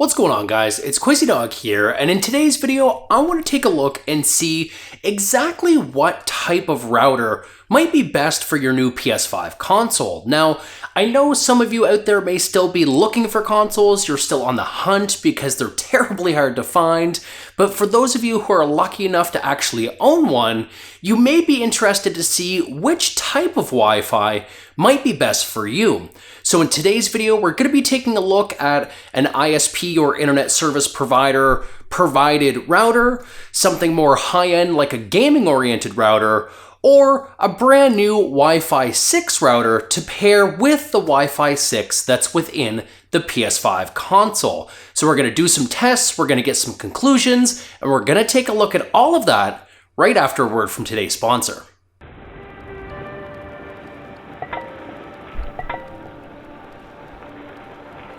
What's going on, guys? It's Quizzy Dog here, and in today's video I want to take a look and see exactly what type of router might be best for your new PS5 console. Now, I know some of you out there may still be looking for consoles, you're still on the hunt because they're terribly hard to find, but for those of you who are lucky enough to actually own one, you may be interested to see which type of Wi-Fi might be best for you. So in today's video, we're going to be taking a look at an ISP or internet service provider provided router, something more high-end like a gaming-oriented router, or a brand new Wi-Fi 6 router to pair with the Wi-Fi 6 that's within the PS5 console. So we're going to do some tests, we're going to get some conclusions, and we're going to take a look at all of that right after a word from today's sponsor.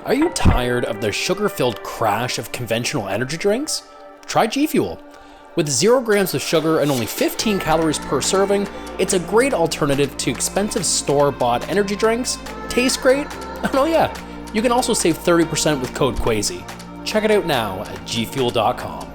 Are you tired of the sugar-filled crash of conventional energy drinks? Try GFUEL. With 0 grams of sugar and only 15 calories per serving, it's a great alternative to expensive store-bought energy drinks. Tastes great? And oh yeah, you can also save 30% with code QUAZY. Check it out now at gfuel.com.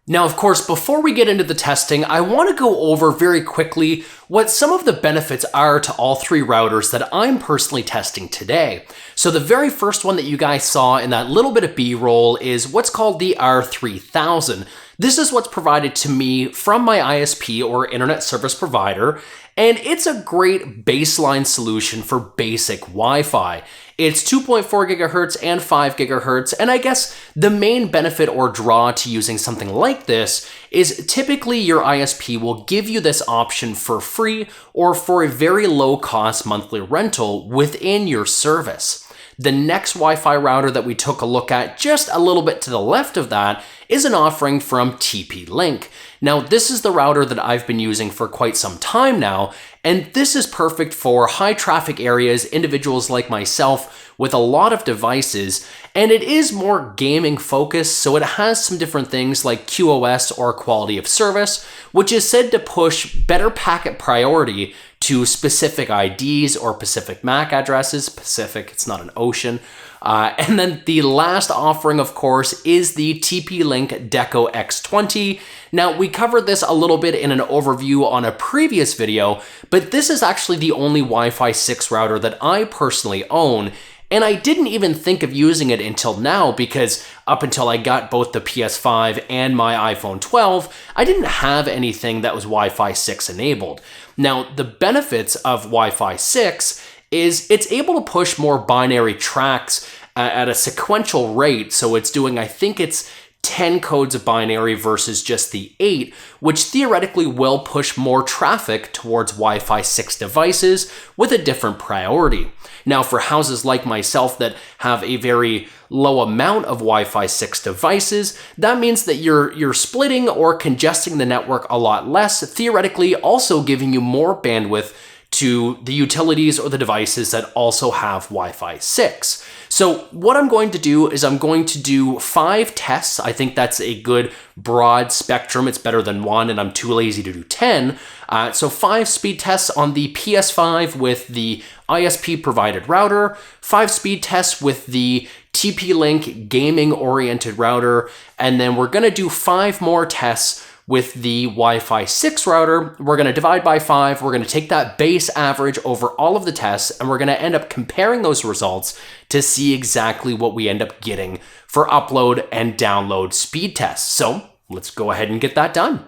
Now, of course, before we get into the testing, I want to go over very quickly what some of the benefits are to all three routers that I'm personally testing today. So the very first one that you guys saw in that little bit of B-roll is what's called the R3000. This is what's provided to me from my ISP or internet service provider, and it's a great baseline solution for basic Wi-Fi. It's 2.4 gigahertz and 5 gigahertz, and I guess the main benefit or draw to using something like this is typically your ISP will give you this option for free or for a very low cost monthly rental within your service. The next Wi-Fi router that we took a look at just a little bit to the left of that is an offering from TP-Link. Now, this is the router that I've been using for quite some time now, and this is perfect for high traffic areas, individuals like myself with a lot of devices, and it is more gaming focused, so it has some different things like QoS or quality of service, which is said to push better packet priority to specific IDs or Pacific MAC addresses. Pacific, it's not an ocean. And then the last offering, of course, is the TP-Link Deco X20. Now, we covered this a little bit in an overview on a previous video, but this is actually the only Wi-Fi 6 router that I personally own. And I didn't even think of using it until now because up until I got both the PS5 and my iPhone 12, I didn't have anything that was Wi-Fi 6 enabled. Now, the benefits of Wi-Fi 6 is it's able to push more binary tracks at a sequential rate. So it's doing, I think it's 10 codes of binary versus just the 8, which theoretically will push more traffic towards Wi-Fi 6 devices with a different priority. Now, for houses like myself that have a very low amount of Wi-Fi 6 devices, that means that you're splitting or congesting the network a lot less, theoretically also giving you more bandwidth to the utilities or the devices that also have Wi-Fi 6. So what I'm going to do is I'm going to do 5 tests. I think that's a good broad spectrum. It's better than 1, and I'm too lazy to do 10. So 5 speed tests on the PS5 with the ISP provided router, 5 speed tests with the TP-Link gaming-oriented router, and then we're going to do 5 more tests with the Wi-Fi 6 router. We're going to divide by 5. We're going to take that base average over all of the tests, and we're going to end up comparing those results to see exactly what we end up getting for upload and download speed tests. So let's go ahead and get that done.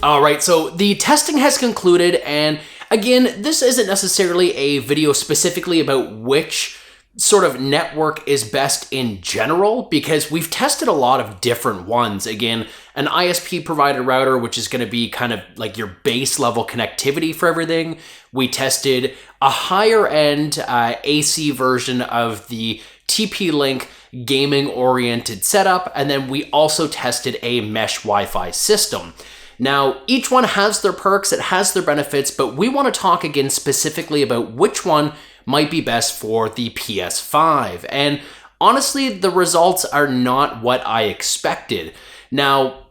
All right, so the testing has concluded, and again, this isn't necessarily a video specifically about which sort of network is best in general, because we've tested a lot of different ones. Again, an ISP provided router, which is going to be kind of like your base level connectivity for everything. We tested a higher end AC version of the TP-Link gaming oriented setup, and then we also tested a mesh Wi-Fi system. Now, each one has their perks, it has their benefits, but we want to talk again specifically about which one might be best for the PS5. And honestly, the results are not what I expected. Now,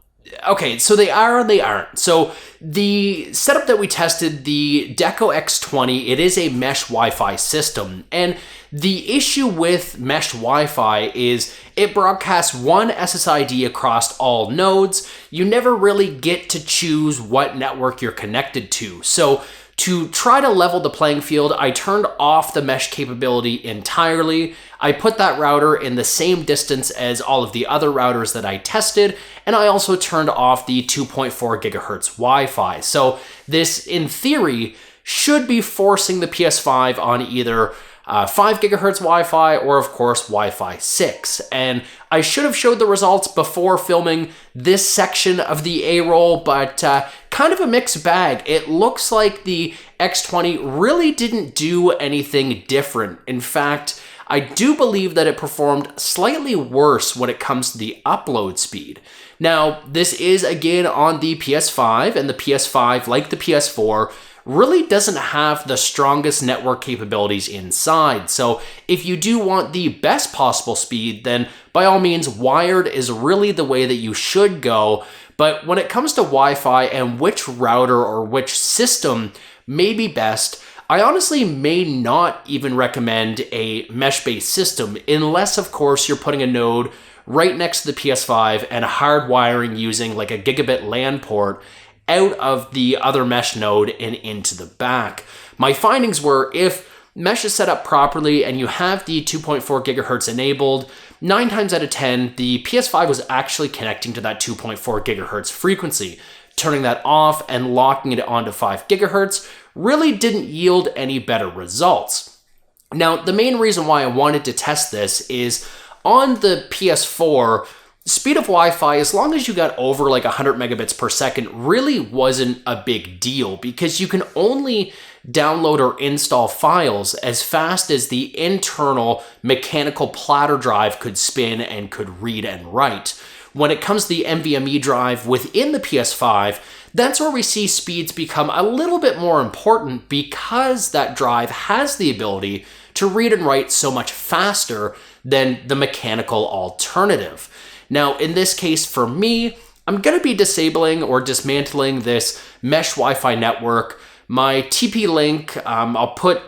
okay, so they are and they aren't. So the setup that we tested, the Deco X20, it is a mesh Wi-Fi system. And the issue with mesh Wi-Fi is it broadcasts one SSID across all nodes. You never really get to choose what network you're connected to. So to try to level the playing field, I turned off the mesh capability entirely. I put that router in the same distance as all of the other routers that I tested, and I also turned off the 2.4 gigahertz Wi-Fi. So this, in theory, should be forcing the PS5 on either 5 gigahertz Wi-Fi or, of course, Wi-Fi 6. And I should have showed the results before filming this section of the A-roll, but kind of a mixed bag. It looks like the X20 really didn't do anything different. In fact, I do believe that it performed slightly worse when it comes to the upload speed. Now, this is again on the PS5, and the PS5, like the PS4, really doesn't have the strongest network capabilities inside. So if you do want the best possible speed, then by all means, wired is really the way that you should go. But when it comes to Wi-Fi and which router or which system may be best, I honestly may not even recommend a mesh-based system, unless of course you're putting a node right next to the PS5 and hardwiring using like a gigabit LAN port out of the other mesh node and into the back. My findings were, if mesh is set up properly and you have the 2.4 gigahertz enabled, 9 times out of 10, the PS5 was actually connecting to that 2.4 gigahertz frequency. Turning that off and locking it onto 5 gigahertz really didn't yield any better results. Now, the main reason why I wanted to test this is on the PS4, speed of Wi-Fi, as long as you got over like 100 megabits per second, really wasn't a big deal, because you can only download or install files as fast as the internal mechanical platter drive could spin and could read and write. When it comes to the NVMe drive within the PS5, that's where we see speeds become a little bit more important, because that drive has the ability to read and write so much faster than the mechanical alternative. Now, in this case, for me, I'm going to be disabling or dismantling this mesh Wi-Fi network. My TP-Link, I'll put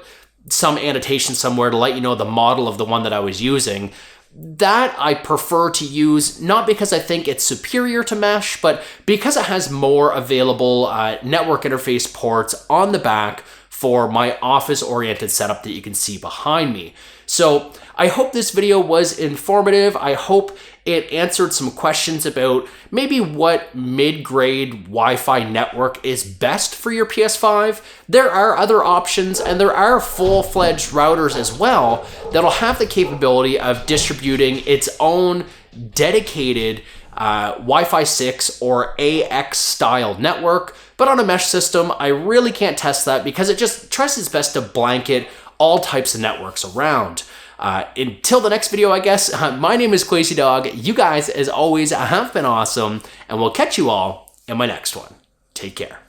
some annotation somewhere to let you know the model of the one that I was using. That I prefer to use, not because I think it's superior to mesh, but because it has more available network interface ports on the back for my office-oriented setup that you can see behind me. So I hope this video was informative. I hope it answered some questions about maybe what mid-grade Wi-Fi network is best for your PS5. There are other options, and there are full-fledged routers as well that'll have the capability of distributing its own dedicated Wi-Fi 6 or AX style network. But on a mesh system, I really can't test that, because it just tries its best to blanket all types of networks around. Until the next video, I guess, my name is Quasi Dog. You guys, as always, have been awesome, and we'll catch you all in my next one. Take care.